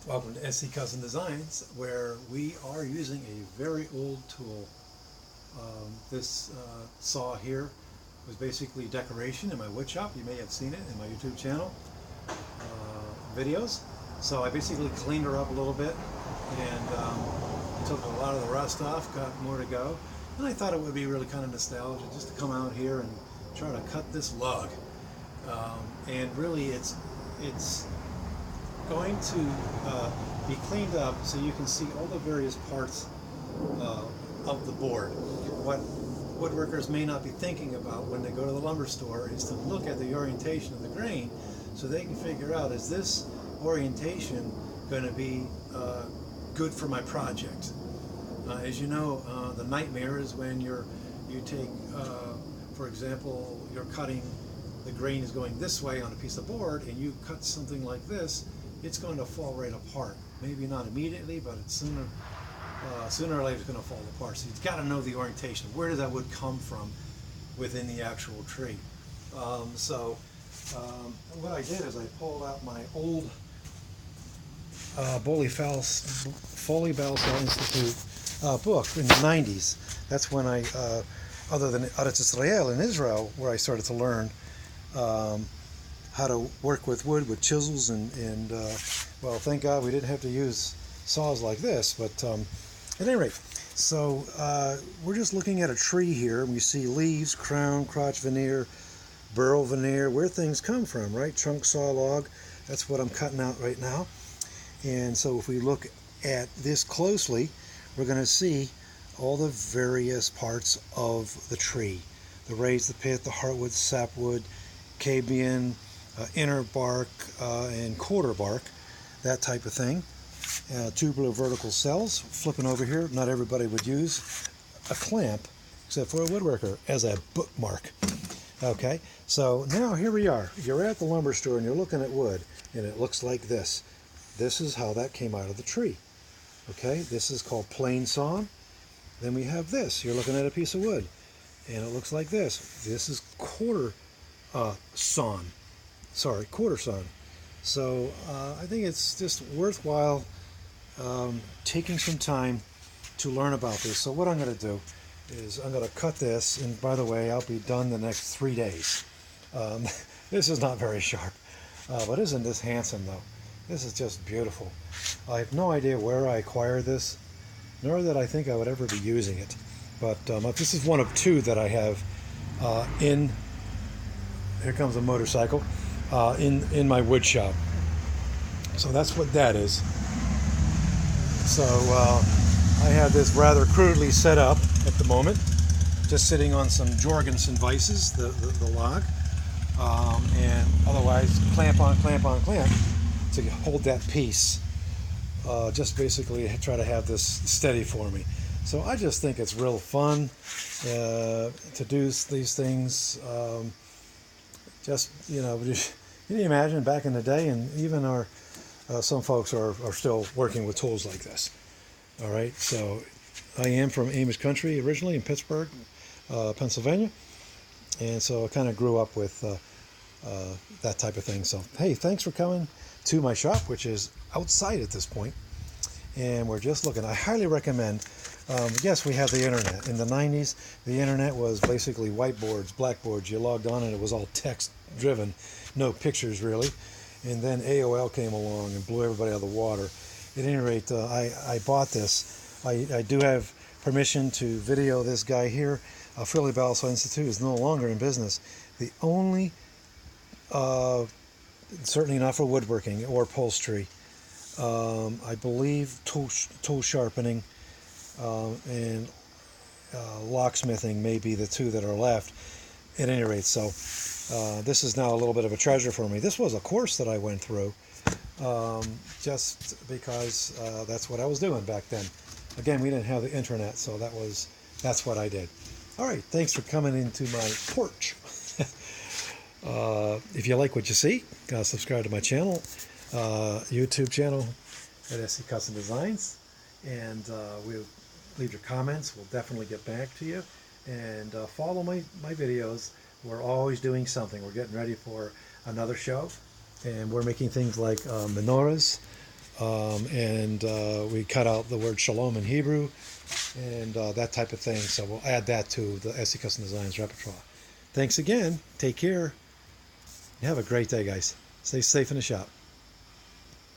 Welcome to SC Custom Designs, where we are using a very old tool. This saw here was basically decoration in my wood shop. You may have seen it in my YouTube channel videos. So I basically cleaned her up a little bit and took a lot of the rust off, got more to go. And I thought it would be really kind of nostalgic just to come out here and try to cut this log. And really it's going to be cleaned up so you can see all the various parts of the board. What woodworkers may not be thinking about when they go to the lumber store is to look at the orientation of the grain so they can figure out, is this orientation going to be good for my project? As you know, the nightmare is when you take, for example, you're cutting, the grain is going this way on a piece of board, and you cut something like this, it's going to fall right apart. Maybe not immediately, but it's sooner or later it's going to fall apart. So you've got to know the orientation. Where does that wood come from within the actual tree? What I did is I pulled out my old Foley Balsall Institute book in the 90s. That's when I, other than Eretz Israel in Israel, where I started to learn how to work with wood with chisels and well, thank God we didn't have to use saws like this, but at any rate, so we're just looking at a tree here, and we see leaves, crown, crotch veneer, burl veneer, where things come from, right? Trunk saw log, that's what I'm cutting out right now. And so if we look at this closely, we're going to see all the various parts of the tree. The rays, the pith, the heartwood, sapwood, cabian, inner bark, and quarter bark, that type of thing. Tubular vertical cells. Flipping over here, not everybody would use a clamp, except for a woodworker, as a bookmark. Okay, so now here we are. You're at the lumber store and you're looking at wood, and it looks like this. This is how that came out of the tree. Okay, this is called plain sawn. Then we have this. You're looking at a piece of wood, and it looks like this. This is quarter sawn. Sorry, quarter sawn. So I think it's just worthwhile taking some time to learn about this. So what I'm going to do is I'm going to cut this, and by the way, I'll be done the next 3 days. This is not very sharp, but isn't this handsome though? This is just beautiful. I have no idea where I acquired this, nor that I think I would ever be using it. But this is one of two that I have here comes a motorcycle, in my wood shop. So that's what that is. So I have this rather crudely set up at the moment, just sitting on some Jorgensen vices, the log, and otherwise clamp on, clamp on, clamp to hold that piece. Just basically try to have this steady for me. So I just think it's real fun to do these things. Just, you know, can you imagine back in the day, and even some folks are still working with tools like this. All right, so I am from Amish country originally in Pittsburgh, Pennsylvania, and so I kind of grew up with that type of thing. So hey, thanks for coming to my shop, which is outside at this point, and we're just looking. I highly recommend. Yes, we have the internet. In the 90s, the internet was basically whiteboards, blackboards. You logged on and it was all text driven, no pictures really. And then AOL came along and blew everybody out of the water. At any rate, I bought this. I do have permission to video this guy here. Foley Balsall Institute is no longer in business. The only, certainly not for woodworking or upholstery, I believe tool sharpening, and locksmithing may be the two that are left. At any rate, so this is now a little bit of a treasure for me. This was a course that I went through just because that's what I was doing back then. Again, we didn't have the internet, so that's what I did. All right, thanks for coming into my porch. If you like what you see, subscribe to my channel, YouTube channel at SC Custom Designs, and we'll leave your comments. We'll definitely get back to you. And follow my videos. We're always doing something. We're getting ready for another show, and we're making things like menorahs, and we cut out the word shalom in Hebrew, and that type of thing. So we'll add that to the SE Custom Designs repertoire. Thanks again. Take care. Have a great day, guys. Stay safe in the shop.